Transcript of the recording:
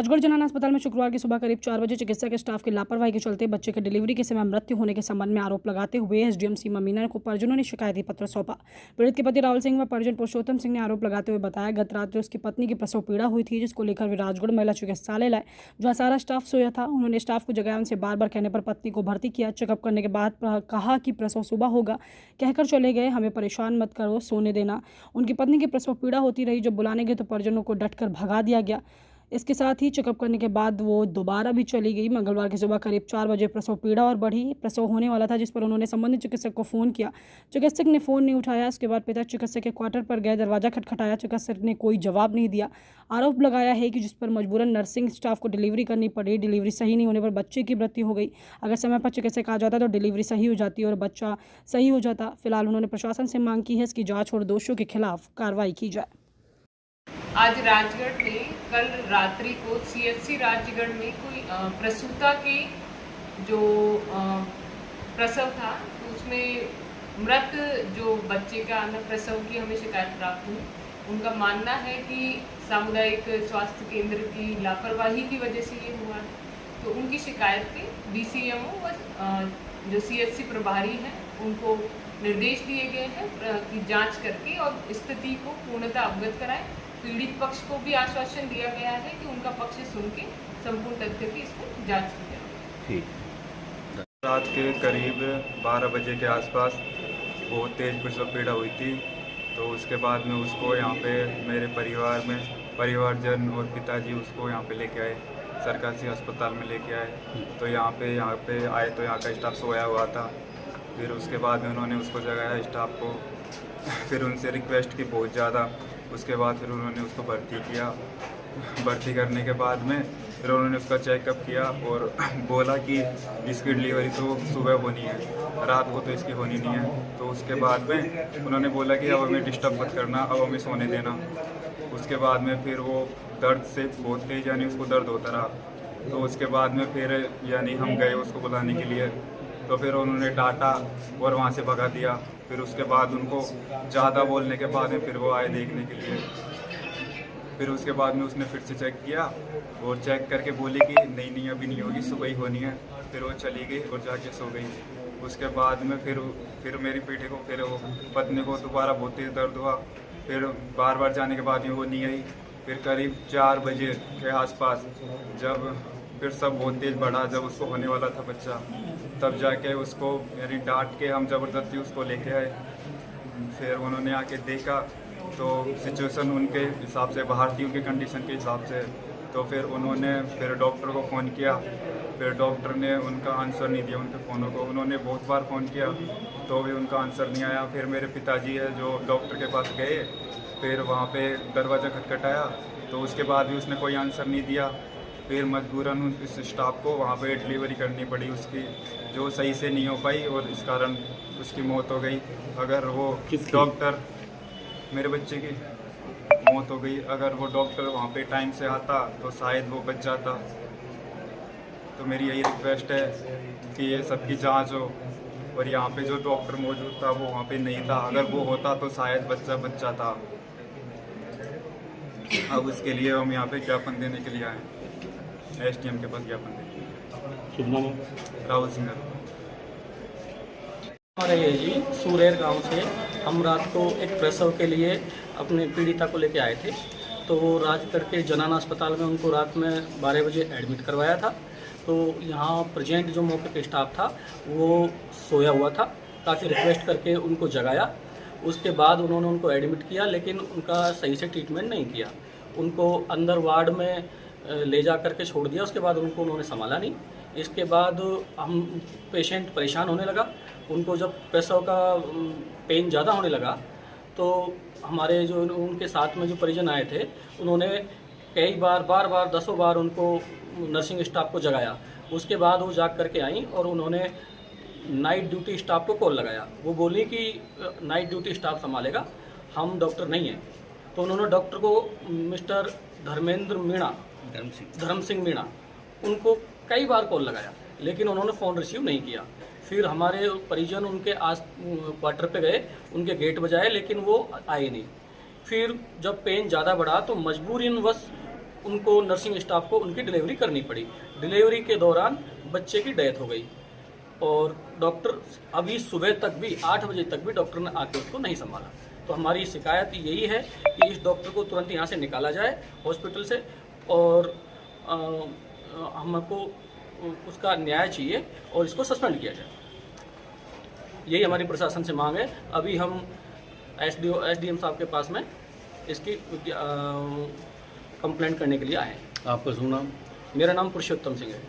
राजगढ़ जनाना अस्पताल में शुक्रवार की सुबह करीब 4 बजे चिकित्सक स्टाफ की लापरवाही के चलते बच्चे के डिलीवरी के समय मृत्यु होने के संबंध में आरोप लगाते हुए एसडीएम सीमा मीना को परिजनों ने शिकायती पत्र सौंपा। पीड़ित के पति राहुल सिंह व परिजन पुरुषोत्तम सिंह ने आरोप लगाते हुए बताया, गत रात्रि उसकी पत्नी की प्रसव पीड़ा हुई थी, जिसको लेकर वे राजगढ़ महिला चिकित्सालय लाए, जहाँ सारा स्टाफ सोया था। उन्होंने स्टाफ को जगाया, उनसे बार बार कहने पर पत्नी को भर्ती किया। चेकअप करने के बाद कहा कि प्रसव सुबह होगा, कहकर चले गए। हमें परेशान मत करो, सोने देना। उनकी पत्नी की प्रसव पीड़ा होती रही। जब बुलाने गए तो परिजनों को डटकर भगा दिया गया। इसके साथ ही चेकअप करने के बाद वो दोबारा भी चली गई। मंगलवार की सुबह करीब 4 बजे प्रसव पीड़ा और बढ़ी। प्रसव होने वाला था, जिस पर उन्होंने संबंधित चिकित्सक को फ़ोन किया। चिकित्सक ने फ़ोन नहीं उठाया। इसके बाद पिता चिकित्सक के क्वार्टर पर गए, दरवाज़ा खटखटाया। चिकित्सक ने कोई जवाब नहीं दिया। आरोप लगाया है कि जिस पर मजबूरन नर्सिंग स्टाफ को डिलीवरी करनी पड़ी। डिलीवरी सही नहीं होने पर बच्चे की मृत्यु हो गई। अगर समय पर चिकित्सक आ जाता तो डिलीवरी सही हो जाती और बच्चा सही हो जाता। फिलहाल उन्होंने प्रशासन से मांग की है इसकी जाँच और दोषियों के खिलाफ कार्रवाई की जाए। आज राजगढ़ में कल रात्रि को सीएचसी राजगढ़ में कोई प्रसूता के जो प्रसव था, तो उसमें मृत जो बच्चे का अंदर प्रसव की हमें शिकायत प्राप्त हुई। उनका मानना है कि सामुदायिक स्वास्थ्य केंद्र की लापरवाही की वजह से ये हुआ है। तो उनकी शिकायत पे डीसीएमओ व जो सीएचसी प्रभारी हैं उनको निर्देश दिए गए हैं कि जांच करके और स्थिति को पूर्णतः अवगत कराएं। पीड़ित पक्ष को भी आश्वासन दिया गया है कि उनका पक्ष सुन के संपूर्ण तथ्य की इसमें जांच की जाएगी। रात के करीब 12 बजे के आसपास बहुत तेज़ प्रसव पीड़ा हुई थी। तो उसके बाद में उसको यहाँ पे मेरे परिवारजन और पिताजी उसको यहाँ पे लेके आए, सरकारी अस्पताल में लेके आए। तो यहाँ पे आए तो यहाँ का स्टाफ सोया हुआ था। फिर उसके बाद में उन्होंने उसको जगाया स्टाफ को। फिर उनसे रिक्वेस्ट की बहुत ज़्यादा। उसके बाद फिर उन्होंने उसको भर्ती किया। भर्ती करने के बाद में फिर उन्होंने उसका चेकअप किया और बोला कि इसकी डिलीवरी तो सुबह होनी है, रात को तो इसकी होनी नहीं है। तो उसके बाद में उन्होंने बोला कि अब हमें डिस्टर्ब मत करना, अब हमें सोने देना। उसके बाद में फिर वो दर्द से बहुत तेज़ यानी उसको दर्द होता रहा। तो उसके बाद में फिर यानी हम गए उसको बुलाने के लिए, तो फिर उन्होंने डांटा और वहाँ से भगा दिया। फिर उसके बाद उनको ज़्यादा बोलने के बाद में फिर वो आए देखने के लिए। फिर उसके बाद में उसने फिर से चेक किया और चेक करके बोली कि नहीं अभी नहीं होगी, सुबह ही होनी है। फिर वो चली गई और जाके सो गई। उसके बाद में फिर मेरी बेटे को फिर वो पत्नी को दोबारा बहुत तेज़ दर्द हुआ। फिर बार जाने के बाद में वो नहीं आई। फिर करीब 4 बजे के आसपास जब फिर सब बहुत तेज़ बढ़ा, जब उसको होने वाला था बच्चा, तब जाके उसको यानी डांट के हम ज़बरदस्ती उसको लेके आए। फिर उन्होंने आके देखा तो सिचुएशन उनके हिसाब से बाहर थी, उनके कंडीशन के हिसाब से। तो फिर उन्होंने फिर डॉक्टर को फ़ोन किया। फिर डॉक्टर ने उनका आंसर नहीं दिया उनके फ़ोनों को। उन्होंने बहुत बार फ़ोन किया तो भी उनका आंसर नहीं आया। फिर मेरे पिताजी है जो डॉक्टर के पास गए, फिर वहाँ पे दरवाज़ा खटखटाया तो उसके बाद भी उसने कोई आंसर नहीं दिया। फिर मजबूरन इस स्टाफ को वहाँ पे डिलीवरी करनी पड़ी उसकी, जो सही से नहीं हो पाई और इस कारण उसकी मौत हो गई। अगर वो डॉक्टर, मेरे बच्चे की मौत हो गई, अगर वो डॉक्टर वहाँ पे टाइम से आता तो शायद वो बच जाता। तो मेरी यही रिक्वेस्ट है कि ये सबकी जांच हो। और यहाँ पे जो डॉक्टर मौजूद था वो वहाँ पे नहीं था, अगर वो होता तो शायद बच्चा बच जाता। अब उसके लिए हम यहाँ पे ज्ञापन देने के लिए आए, एसडीएम के पास ज्ञापन देने। राहुल सिंह। हमारे ये जी सूरेर गांव से हम रात को एक प्रसव के लिए अपने पीड़िता को लेके आए थे। तो वो राजगढ़ के जनाना अस्पताल में उनको रात में 12 बजे एडमिट करवाया था। तो यहाँ प्रेजेंट जो मौके पे स्टाफ था वो सोया हुआ था। काफ़ी रिक्वेस्ट करके उनको जगाया। उसके बाद उन्होंने उनको एडमिट किया, लेकिन उनका सही से ट्रीटमेंट नहीं किया। उनको अंदर वार्ड में ले जा करके छोड़ दिया। उसके बाद उन्होंने संभाला नहीं। इसके बाद हम पेशेंट परेशान होने लगा। उनको जब प्रसव का पेन ज़्यादा होने लगा तो हमारे जो उनके साथ में जो परिजन आए थे उन्होंने कई बार दसों बार उनको नर्सिंग स्टाफ को जगाया। उसके बाद वो जाग करके आई और उन्होंने नाइट ड्यूटी स्टाफ को कॉल लगाया। वो बोली कि नाइट ड्यूटी स्टाफ संभालेगा, हम डॉक्टर नहीं हैं। तो उन्होंने डॉक्टर को मिस्टर धर्म सिंह मीणा उनको कई बार कॉल लगाया, लेकिन उन्होंने फ़ोन रिसीव नहीं किया। फिर हमारे परिजन उनके क्वार्टर पे गए, उनके गेट बजाए, लेकिन वो आए नहीं। फिर जब पेन ज़्यादा बढ़ा तो मजबूरीनवश उनको नर्सिंग स्टाफ को उनकी डिलीवरी करनी पड़ी। डिलीवरी के दौरान बच्चे की डेथ हो गई और डॉक्टर अभी सुबह तक भी 8 बजे तक भी डॉक्टर ने आके उसको नहीं संभाला। तो हमारी शिकायत यही है कि इस डॉक्टर को तुरंत यहाँ से निकाला जाए हॉस्पिटल से और हमको उसका न्याय चाहिए और इसको सस्पेंड किया जाए। यही हमारी प्रशासन से मांग है। अभी हम एसडीएम साहब के पास में इसकी कंप्लेंट करने के लिए आए हैं। आपका शुभ नाम? मेरा नाम पुरुषोत्तम सिंह है।